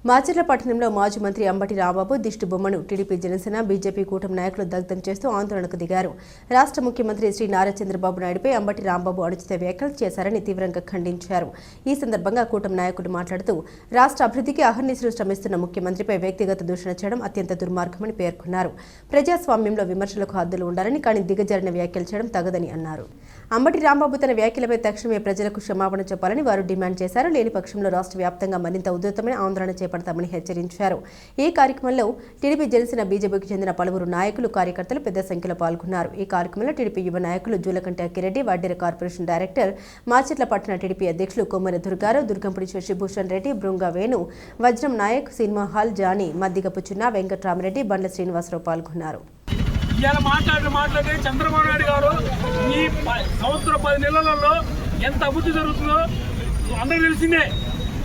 మాచర్ల పట్టణంలో మాజీ మంత్రి అంబటి రాంబాబు దిష్టి బొమ్మను టీడీపీ జనసేన బీజేపీ కూటమి నాయకులు దగ్ధం చేస్తూ ఆందోళనకు దిగారు. రాష్ట్ర ముఖ్యమంత్రి శ్రీ నారా చంద్రబాబు నాయుడుపై అంబటి రాంబాబు అనుచిత వ్యాఖ్యలు చేశారని తీవ్రంగా ఖండించారు. ఈ సందర్భంగా కూటమి నాయకులు మాట్లాడుతూ రాష్ట్ర అభివృద్ధికి అహర్నిశలు శ్రమిస్తున్న ముఖ్యమంత్రిపై వ్యక్తిగత దూషణ చేయడం అత్యంత దుర్మార్గమని పేర్కొన్నారు. ప్రజాస్వామ్యంలో విమర్శలకు హద్దులు ఉండాలని, కానీ దిగజారిన వ్యాఖ్యలు చేయడం తగదని అన్నారు. అంబటి రాంబాబు తన వ్యాఖ్యలపై తక్షణమే ప్రజలకు క్షమాపణ చెప్పాలని వారు డిమాండ్ చేశారు. లేని పక్షంలో రాష్ట్ర వ్యాప్తంగా మరింత ఉధృతమైన ఆందోళన చేపడతామని హెచ్చరించారు. ఈ కార్యక్రమంలో టీడీపీ జనసేన బీజేపీకి చెందిన పలువురు నాయకులు కార్యకర్తలు పెద్ద సంఖ్యలో పాల్గొన్నారు. ఈ కార్యక్రమంలో టీడీపీ యువ నాయకులు జూలకంటి అక్కిరెడ్డి, వడ్డెర కార్పొరేషన్ డైరెక్టర్, మాచర్ల పట్టణ టీడీపీ అధ్యక్షులు కొమ్మరి దుర్గారావు, దుర్గంపూడి శశిభూషణ్ రెడ్డి, బృంగా వేణు, వజ్రం Naik, cinema hall Johnny, Maddigapu చిన్న, వెంకట్రామరెడ్డి, బండ్ల శ్రీనివాసరావు పాల్గొన్నారు. మాట్లాడే చంద్రబాబు నాయుడు గారు ఈ సంవత్సరం 10 నెలలలో ఎంత అభివృద్ధి జరుగుతుందో అందరూ తెలిసిందే.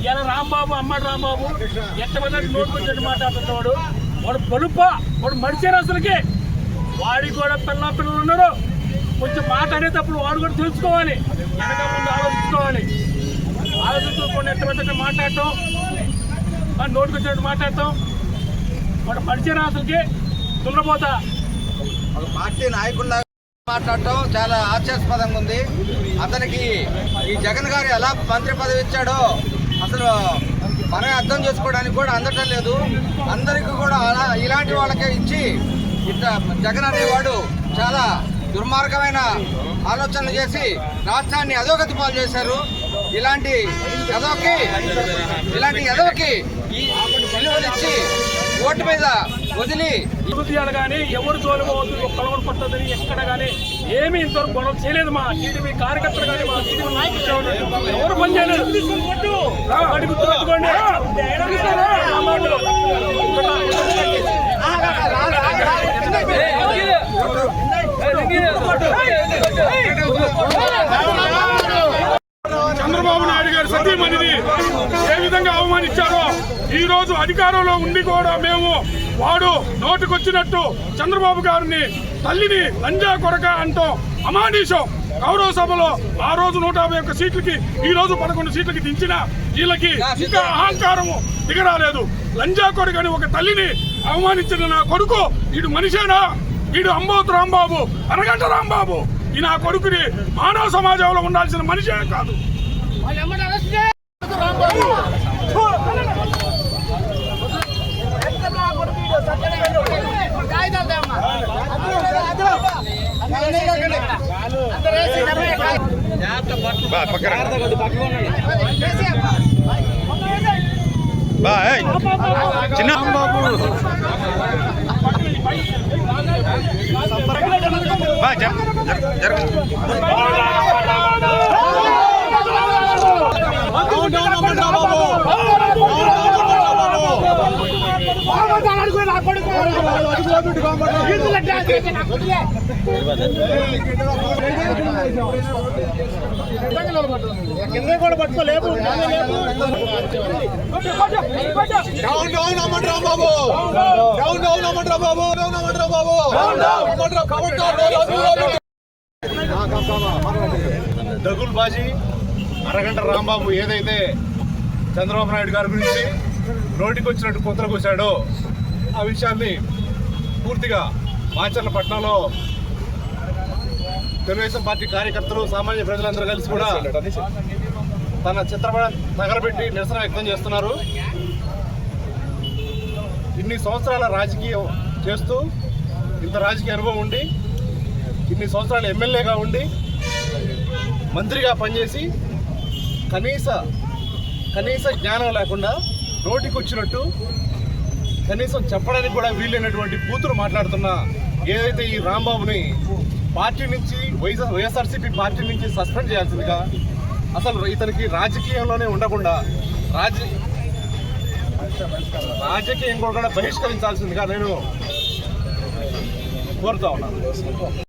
ఇలా రాంబాబు, అమ్మటి రాంబాబు ఎట్టబడి నోటుకొచ్చేట్టు మాట్లాడుతున్నాడు. వాడు పొలుప, వాడు మడిచారు. అసలుకి వాడికి కూడా పిల్లలు ఉన్నారు. కొంచెం మాట్లాడేటప్పుడు వాడు కూడా తెలుసుకోవాలి, వెనక ముందు ఆలోచించుకోవాలి. ఆలోచించుకోకుండా ఎట్టబడి మాట్లాడటం, నోటుకొచ్చేట్టు మాట్లాడటం, వాడు మడిచారు. అసలుకి దున్నపోతా ఒక పార్టీ నాయకుల్లా మాట్లాడటం చాలా హాస్యాస్పదంగా ఉంది. అతనికి ఈ జగన్ గారు ఎలా మంత్రి పదవి ఇచ్చాడో అసలు మనమే అర్థం చేసుకోవడానికి కూడా అందటం లేదు. అందరికీ కూడా అలా ఇలాంటి వాళ్ళకే ఇచ్చి ఇట్లా జగన్ అనేవాడు చాలా దుర్మార్గమైన ఆలోచనలు చేసి రాష్ట్రాన్ని అధోగతి పాలు చేశారు. ఇలాంటి ఎదవకి ఈ విలువలు ఇచ్చి ఓటు మీద వదిలి అభివృద్ధి కానీ ఎవరు జోలిపోవద్దు, కలవరు పట్టదని ఎక్కడ కానీ ఏమీ ఇంతవరకు గొడవ చేయలేదు. మా టీడీపీ కార్యకర్తలు కానీ మా టీడీపీ నాయకులు ఎవరు పని చేయలేదు. చంద్రబాబు నాయుడు గారు సతీమణిని ఏ విధంగా అవమానించారో ఈ రోజు అధికారంలో ఉండి కూడా మేము వాడు నోటికొచ్చినట్టు చంద్రబాబు గారిని తల్లిని లంజా కొరక అంటూ అమానీషం. గౌరవ సభలో ఆ రోజు 151 సీట్లకి ఈ రోజు 11 సీట్లకి దించిన వీళ్ళకి ఇంకా అహంకారము దిగరాలేదు. లంజా కొరకని ఒక తల్లిని అవమానించిన నా కొడుకు వీడు మనిషేనా? వీడు అంబోతు రాంబాబు, అరగంట రాంబాబు. ఈ నా కొడుకుని మానవ సమాజంలో ఉండాల్సిన మనిషే కాదు. దగుల్బాజీ అరగంట రాంబాబు ఏదైతే చంద్రబాబు నాయుడు గారి గురించి నోటికి వచ్చినట్టు కొత్తలు కూర్చాడో ఆ విషయాన్ని పూర్తిగా మాచర్ల పట్టణంలో తెలుగుదేశం పార్టీ కార్యకర్తలు, సామాన్య ప్రజలందరూ కలిసి కూడా తన చిత్రపటం తగలబెట్టి నిరసన వ్యక్తం చేస్తున్నారు. ఇన్ని సంవత్సరాల రాజకీయం చేస్తూ, ఇంత రాజకీయ అనుభవం ఉండి, ఇన్ని సంవత్సరాలు ఎమ్మెల్యేగా ఉండి, మంత్రిగా పనిచేసి కనీస జ్ఞానం లేకుండా నోటికి వచ్చినట్టు కనీసం చెప్పడానికి కూడా వీలైనటువంటి బూతులు మాట్లాడుతున్న ఏదైతే ఈ రాంబాబుని పార్టీ నుంచి వైఎస్ఆర్సీపీ పార్టీ నుంచి సస్పెండ్ చేయాల్సిందిగా, అసలు ఇతనికి రాజకీయంలోనే ఉండకుండా రాజకీయం కూడా బహిష్కరించాల్సిందిగా నేను కోరుతా ఉన్నాను.